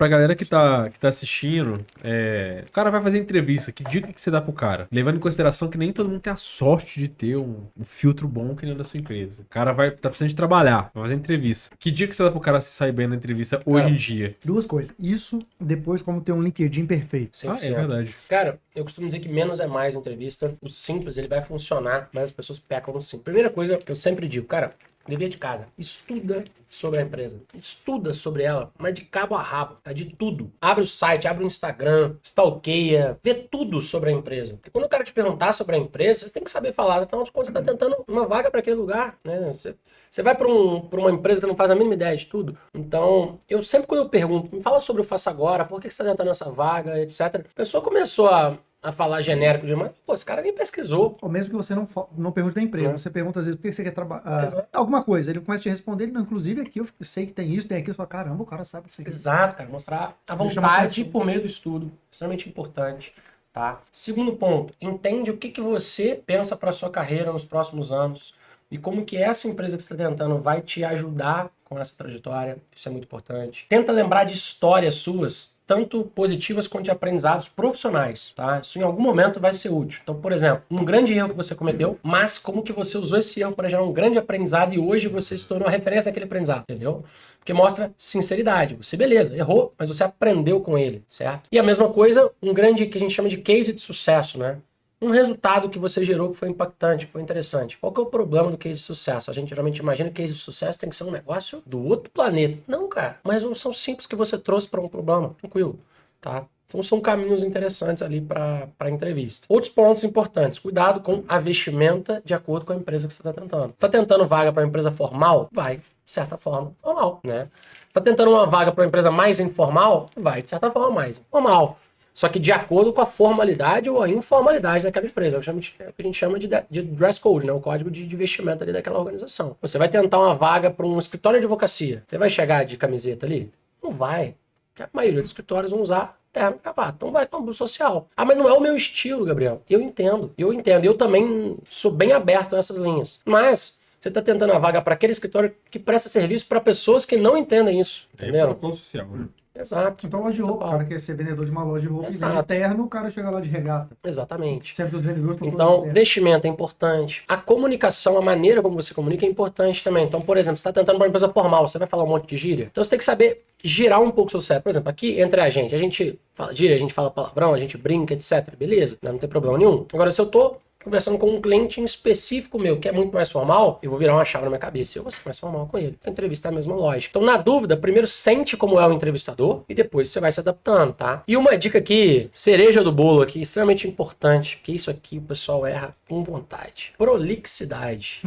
Pra galera que tá assistindo, o cara vai fazer entrevista, que dica que você dá pro cara? Levando em consideração que nem todo mundo tem a sorte de ter um filtro bom que nem o da sua empresa. O cara tá precisando de trabalhar, vai fazer entrevista. Que dica que você dá pro cara se sair bem na entrevista hoje em dia? Duas coisas. Isso, depois como ter um LinkedIn perfeito. 100%. É verdade. Cara, eu costumo dizer que menos é mais na entrevista. O simples, ele vai funcionar, mas as pessoas pecam no simples. Primeira coisa que eu sempre digo, cara, dever de casa, estuda sobre a empresa, estuda sobre ela, mas de cabo a rabo, tá? De tudo. Abre o site, abre o Instagram, stalkeia, vê tudo sobre a empresa. Porque quando o cara te perguntar sobre a empresa, você tem que saber falar, afinal de contas, você tá tentando uma vaga para aquele lugar, né? Você vai para uma empresa que não faz a mínima ideia de tudo. Então, eu sempre quando eu pergunto, me fala sobre o Faça Agora, por que você está tentando essa vaga, etc. A pessoa começou a falar genérico demais. Pô, esse cara nem pesquisou. Ou mesmo que você não pergunte da empresa, você pergunta às vezes por que você quer trabalhar, alguma coisa, ele começa a te responder, ele não, inclusive aqui eu sei que tem isso, tem aquilo, você fala, caramba, o cara sabe disso aqui. Exato, cara, mostrar a vontade por meio do estudo, extremamente importante, tá? Segundo ponto, entende o que você pensa para sua carreira nos próximos anos e como que essa empresa que você está tentando vai te ajudar com essa trajetória, isso é muito importante. Tenta lembrar de histórias suas, tanto positivas quanto de aprendizados profissionais, tá? Isso em algum momento vai ser útil. Então, por exemplo, um grande erro que você cometeu, mas como que você usou esse erro para gerar um grande aprendizado e hoje você se tornou a referência daquele aprendizado, entendeu? Porque mostra sinceridade. Você, beleza, errou, mas você aprendeu com ele, certo? E a mesma coisa, um grande que a gente chama de case de sucesso, né? Um resultado que você gerou que foi impactante, que foi interessante. Qual que é o problema do case de sucesso? A gente geralmente imagina que case de sucesso tem que ser um negócio do outro planeta. Não, cara. Mas não são simples que você trouxe para um problema. Tranquilo, tá? Então são caminhos interessantes ali para a entrevista. Outros pontos importantes. Cuidado com a vestimenta de acordo com a empresa que você está tentando. Você está tentando vaga para uma empresa formal? Vai, de certa forma, formal, né? Você está tentando uma vaga para uma empresa mais informal? Vai, de certa forma, mais informal. Só que de acordo com a formalidade ou a informalidade daquela empresa. É o que a gente chama de dress code, né? O código de vestimenta ali daquela organização. Você vai tentar uma vaga para um escritório de advocacia. Você vai chegar de camiseta ali? Não vai. Porque a maioria dos escritórios vão usar terno e gravata. Então vai com uma blusa social. Ah, mas não é o meu estilo, Gabriel. Eu entendo. Eu também sou bem aberto a essas linhas. Mas você está tentando a vaga para aquele escritório que presta serviço para pessoas que não entendem isso. Entenderam? É social, né? Exato. Então, loja de roupa, o cara quer ser vendedor de uma loja de roupa, em vez de terno, o cara chega lá de regata. Exatamente. Sempre os vendedores estão então, vestimento é importante. A comunicação, a maneira como você comunica é importante também. Então, por exemplo, você está tentando uma empresa formal, você vai falar um monte de gíria. Então, você tem que saber girar um pouco o seu cérebro. Por exemplo, aqui entre a gente fala gíria, a gente fala palavrão, a gente brinca, etc. Beleza? Não tem problema nenhum. Agora, se eu tô conversando com um cliente em específico meu, que é muito mais formal, eu vou virar uma chave na minha cabeça e eu vou ser mais formal com ele. A entrevista é a mesma lógica. Então, na dúvida, primeiro sente como é o entrevistador e depois você vai se adaptando, tá? E uma dica aqui, cereja do bolo aqui, extremamente importante, porque isso aqui o pessoal erra com vontade. Prolixidade.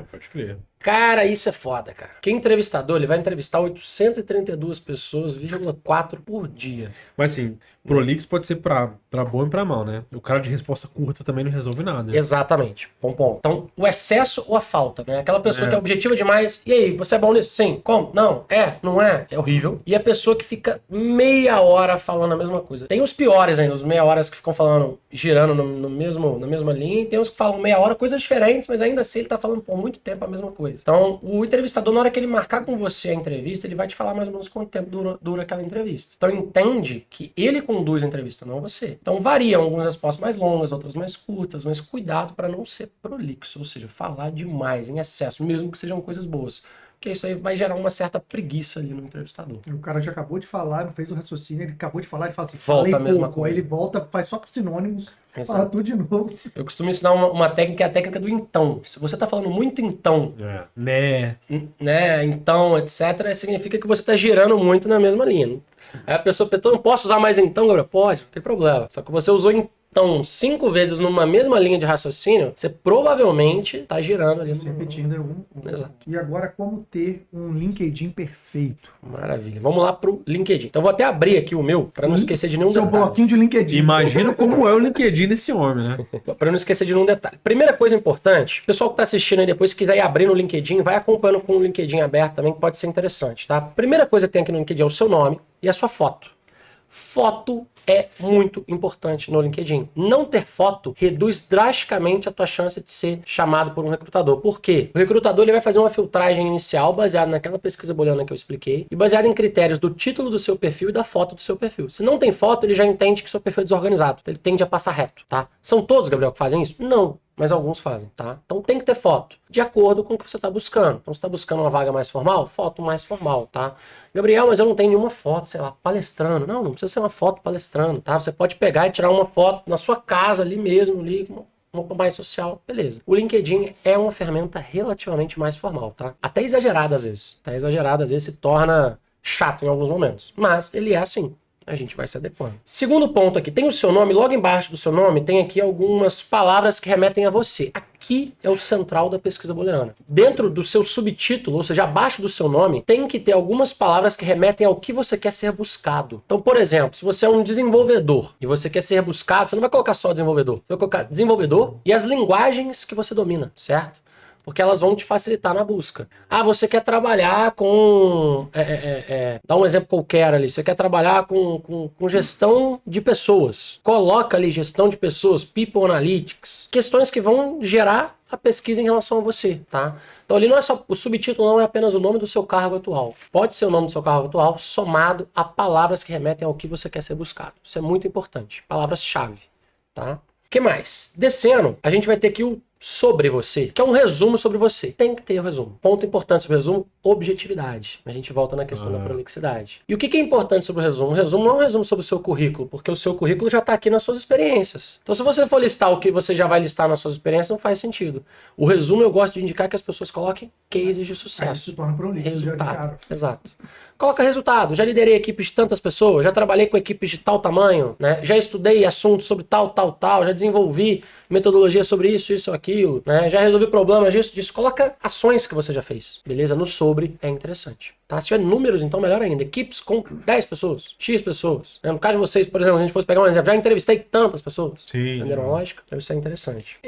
Pode crer. Cara, isso é foda, cara. Porque entrevistador, ele vai entrevistar 832 pessoas, 4 por dia. Mas assim, prolixo pode ser pra bom e pra mal, né? O cara de resposta curta também não resolve nada. Exatamente. Bom ponto. Então, o excesso ou a falta, né? Aquela pessoa que é objetiva demais. E aí, você é bom nisso? Sim. Como? Não. É? Não é? É horrível. E a pessoa que fica meia hora falando a mesma coisa. Tem os piores ainda, os meia horas que ficam falando, girando na mesma linha. E tem os que falam meia hora coisas diferentes, mas ainda assim ele tá falando por muito tempo a mesma coisa. Então, o entrevistador, na hora que ele marcar com você a entrevista, ele vai te falar mais ou menos quanto tempo dura aquela entrevista. Então, entende que ele conduz a entrevista, não você. Então, variam algumas respostas mais longas, outras mais curtas, mas cuidado para não ser prolixo, ou seja, falar demais, em excesso, mesmo que sejam coisas boas. Porque isso aí vai gerar uma certa preguiça ali no entrevistador. O cara já acabou de falar, não fez o raciocínio, ele acabou de falar, ele fala assim, volta a mesma pouco, coisa. Aí ele volta, faz só com sinônimos, Exato. fala tudo de novo. Eu costumo ensinar uma técnica, que é a técnica do então. Se você tá falando muito então, né, então, etc., significa que você tá girando muito na mesma linha. Aí a pessoa pergunta, não posso usar mais então, Gabriel? Pode, não tem problema. Só que você usou então 5 vezes numa mesma linha de raciocínio, você provavelmente tá girando ali. Se repetindo é um. Exato. E agora, como ter um LinkedIn perfeito? Maravilha. Vamos lá pro LinkedIn. Então eu vou até abrir aqui o meu, para não esquecer de nenhum Seu detalhe. bloquinho de LinkedIn. Imagina como é o LinkedIn desse homem, né? Para não esquecer de nenhum detalhe. Primeira coisa importante, o pessoal que tá assistindo aí depois, se quiser ir abrir no LinkedIn, vai acompanhando com o LinkedIn aberto também, que pode ser interessante, tá? Primeira coisa que tem aqui no LinkedIn é o seu nome e a sua foto. Foto é muito importante no LinkedIn. Não ter foto reduz drasticamente a tua chance de ser chamado por um recrutador. Por quê? O recrutador ele vai fazer uma filtragem inicial baseada naquela pesquisa booleana que eu expliquei e baseada em critérios do título do seu perfil e da foto do seu perfil. Se não tem foto, ele já entende que seu perfil é desorganizado. Ele tende a passar reto, tá? São todos, Gabriel, que fazem isso? Não. Mas alguns fazem, tá? Então tem que ter foto, de acordo com o que você está buscando. Então você está buscando uma vaga mais formal? Foto mais formal, tá? Gabriel, mas eu não tenho nenhuma foto, sei lá, palestrando. Não precisa ser uma foto palestrando, tá? Você pode pegar e tirar uma foto na sua casa ali mesmo, ali, uma mais social, beleza. O LinkedIn é uma ferramenta relativamente mais formal, tá? Até exagerada às vezes. Até exagerada às vezes se torna chato em alguns momentos. Mas ele é assim. A gente vai se adequando. Segundo ponto aqui, tem o seu nome, logo embaixo do seu nome tem aqui algumas palavras que remetem a você. Aqui é o central da pesquisa booleana. Dentro do seu subtítulo, ou seja, abaixo do seu nome, tem que ter algumas palavras que remetem ao que você quer ser buscado. Então, por exemplo, se você é um desenvolvedor e você quer ser buscado, você não vai colocar só desenvolvedor, você vai colocar desenvolvedor e as linguagens que você domina, certo? Porque elas vão te facilitar na busca. Ah, você quer trabalhar com... dá um exemplo qualquer ali. Você quer trabalhar com gestão de pessoas. Coloca ali gestão de pessoas, People Analytics. Questões que vão gerar a pesquisa em relação a você, tá? Então ali não é só... O subtítulo não é apenas o nome do seu cargo atual. Pode ser o nome do seu cargo atual somado a palavras que remetem ao que você quer ser buscado. Isso é muito importante. Palavras-chave, tá? O que mais? Descendo, a gente vai ter aqui o sobre você, que é um resumo sobre você. Tem que ter o resumo. Ponto importante sobre o resumo, objetividade. A gente volta na questão da prolixidade. E o que é importante sobre o resumo? O resumo não é um resumo sobre o seu currículo, porque o seu currículo já está aqui nas suas experiências. Então se você for listar o que você já vai listar nas suas experiências, não faz sentido. O resumo eu gosto de indicar que as pessoas coloquem cases de sucesso. Isso se torna prolixo. Resultado. Exato. Coloca resultado. Já liderei equipes de tantas pessoas, já trabalhei com equipes de tal tamanho, né? Já estudei assuntos sobre tal, já desenvolvi metodologia sobre isso, aquilo, né? Já resolvi problemas disso. Coloca ações que você já fez, beleza? No sobre é interessante. Tá? Se tiver números, então melhor ainda. Equipes com 10 pessoas, X pessoas. No caso de vocês, por exemplo, a gente fosse pegar um exemplo, já entrevistei tantas pessoas. Sim. Entenderam a lógica? Então isso é interessante.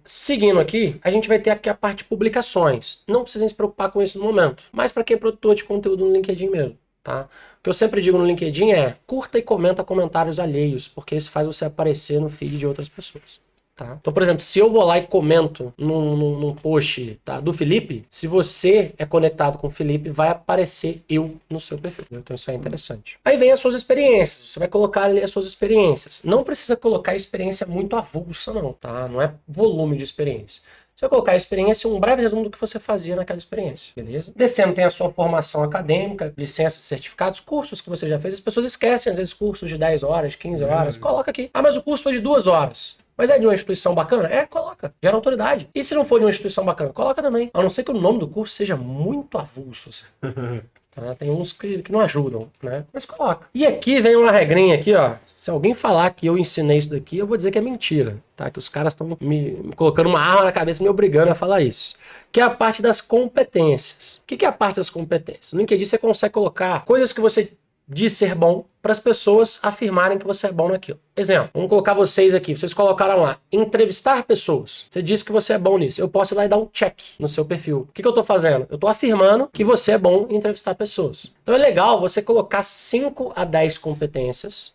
Seguindo aqui, a gente vai ter aqui a parte de publicações. Não precisem se preocupar com isso no momento. Mas para quem é produtor de conteúdo no LinkedIn mesmo. Tá? O que eu sempre digo no LinkedIn é curta e comenta comentários alheios, porque isso faz você aparecer no feed de outras pessoas. Tá? Então, por exemplo, se eu vou lá e comento num post, tá, do Felipe, se você é conectado com o Felipe, vai aparecer eu no seu perfil. Então isso é interessante. Aí vem as suas experiências. Você vai colocar ali as suas experiências. Não precisa colocar experiência muito avulsa, não. Tá? Não é volume de experiência. Você vai colocar a experiência e um breve resumo do que você fazia naquela experiência, beleza? Descendo tem a sua formação acadêmica, licenças, certificados, cursos que você já fez. As pessoas esquecem, às vezes, cursos de 10 horas, de 15 horas. Coloca aqui. Ah, mas o curso foi de 2 horas. Mas é de uma instituição bacana? Coloca. Gera autoridade. E se não for de uma instituição bacana? Coloca também. A não ser que o nome do curso seja muito avulso. Assim. Tá? Tem uns que não ajudam, né? Mas coloca. E aqui vem uma regrinha aqui, ó. Se alguém falar que eu ensinei isso daqui, eu vou dizer que é mentira, tá? Que os caras estão me colocando uma arma na cabeça e me obrigando a falar isso. Que é a parte das competências. O que é a parte das competências? No LinkedIn você consegue colocar coisas que você diz ser bom para as pessoas afirmarem que você é bom naquilo. Exemplo, vamos colocar vocês aqui. Vocês colocaram lá, entrevistar pessoas. Você disse que você é bom nisso. Eu posso ir lá e dar um check no seu perfil. O que eu estou fazendo? Eu estou afirmando que você é bom em entrevistar pessoas. Então é legal você colocar 5 a 10 competências,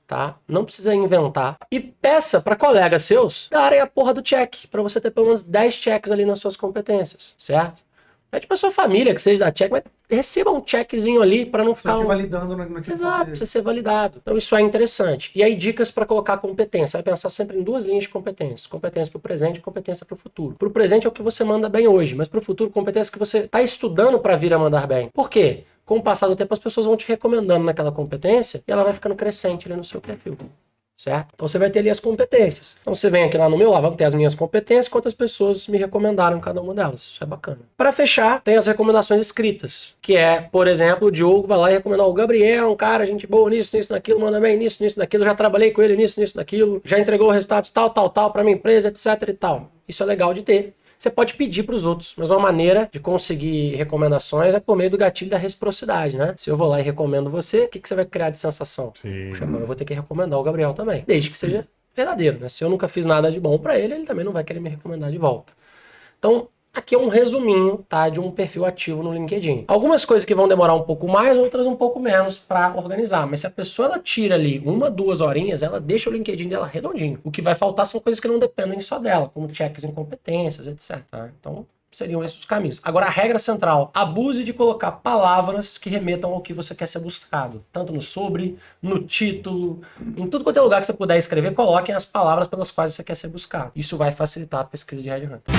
tá? Não precisa inventar. E peça para colegas seus darem a porra do check, para você ter pelo menos 10 checks ali nas suas competências, certo? Pede pra sua família que seja da check, mas receba um checkzinho ali para não ficar... validando naquilo. Exato, precisa ser validado. Então isso é interessante. E aí dicas para colocar competência. Vai pensar sempre em 2 linhas de competência. Competência para o presente e competência para o futuro. Para o presente é o que você manda bem hoje, mas para o futuro, competência que você está estudando para vir a mandar bem. Por quê? Com o passar do tempo, as pessoas vão te recomendando naquela competência e ela vai ficando crescente ali no seu perfil. Certo? Então você vai ter ali as competências. Então você vem aqui lá no meu, lá vão ter as minhas competências, quantas pessoas me recomendaram cada uma delas. Isso é bacana. Para fechar, tem as recomendações escritas, que é, por exemplo, o Diogo vai lá e recomendar o Gabriel, um cara, gente boa nisso, naquilo, manda bem nisso, naquilo, já trabalhei com ele nisso, naquilo, já entregou resultados tal, para minha empresa, etc e tal. Isso é legal de ter. Você pode pedir para os outros, mas uma maneira de conseguir recomendações é por meio do gatilho da reciprocidade, né? Se eu vou lá e recomendo você, o que você vai criar de sensação? Puxa, agora eu vou ter que recomendar o Gabriel também, desde que seja verdadeiro, né? Se eu nunca fiz nada de bom para ele, ele também não vai querer me recomendar de volta. Então, aqui é um resuminho, tá, de um perfil ativo no LinkedIn. Algumas coisas que vão demorar um pouco mais, outras um pouco menos para organizar. Mas se a pessoa ela tira ali 1, 2 horinhas, ela deixa o LinkedIn dela redondinho. O que vai faltar são coisas que não dependem só dela, como checks em competências, etc. Tá? Então, seriam esses os caminhos. Agora, a regra central, abuse de colocar palavras que remetam ao que você quer ser buscado. Tanto no sobre, no título, em tudo quanto é lugar que você puder escrever, coloquem as palavras pelas quais você quer ser buscado. Isso vai facilitar a pesquisa de Headhunter.